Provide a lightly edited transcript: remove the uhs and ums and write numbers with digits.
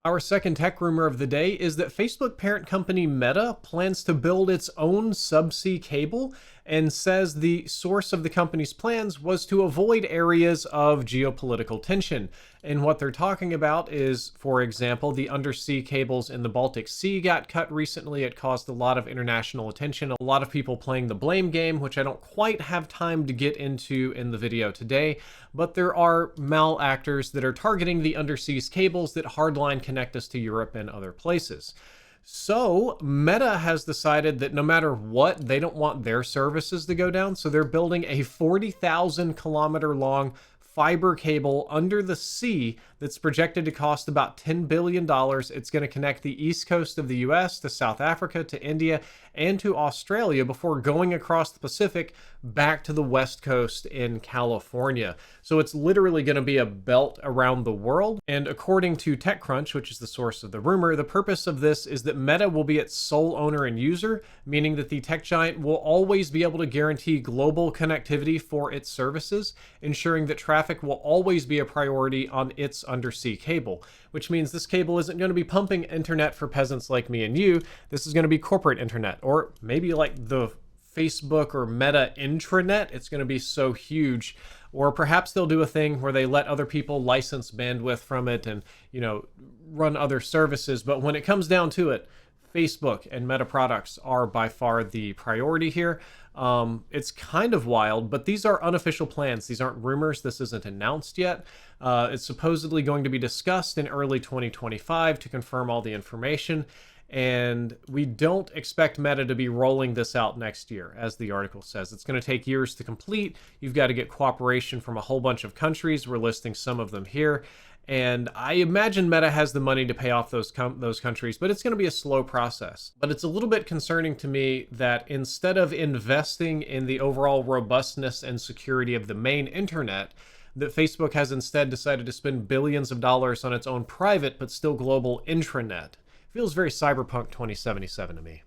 Our second tech rumor of the day is that Facebook parent company Meta plans to build its own subsea cable and says the source of the company's plans was to avoid areas of geopolitical tension. And what they're talking about is, for example, the undersea cables in the Baltic Sea got cut recently. It caused a lot of international attention, a lot of people playing the blame game, which I don't quite have time to get into in the video today. But there are malactors that are targeting the undersea cables that hardline connect us to Europe and other places. So Meta has decided that no matter what, they don't want their services to go down. So they're building a 40,000 kilometer long fiber cable under the sea that's projected to cost about $10 billion. It's going to connect the east coast of the US to South Africa, to India, and to Australia before going across the Pacific back to the west coast in California. So it's literally going to be a belt around the world. And according to TechCrunch, which is the source of the rumor, the purpose of this is that Meta will be its sole owner and user, meaning that the tech giant will always be able to guarantee global connectivity for its services, ensuring that traffic will always be a priority on its undersea cable, which means this cable isn't going to be pumping internet for peasants like me and you. This is going to be corporate internet, or maybe like the Facebook or Meta intranet. It's going to be so huge. Or perhaps they'll do a thing where they let other people license bandwidth from it and, run other services. But when it comes down to it, Facebook and Meta products are by far the priority here. It's kind of wild, but these are unofficial plans. These aren't rumors. This isn't announced yet. It's supposedly going to be discussed in early 2025 to confirm all the information. And we don't expect Meta to be rolling this out next year, as the article says. It's going to take years to complete. You've got to get cooperation from a whole bunch of countries. We're listing some of them here. And I imagine Meta has the money to pay off those countries, but it's going to be a slow process. But it's a little bit concerning to me that instead of investing in the overall robustness and security of the main internet, that Facebook has instead decided to spend billions of dollars on its own private but still global intranet. Feels very Cyberpunk 2077 to me.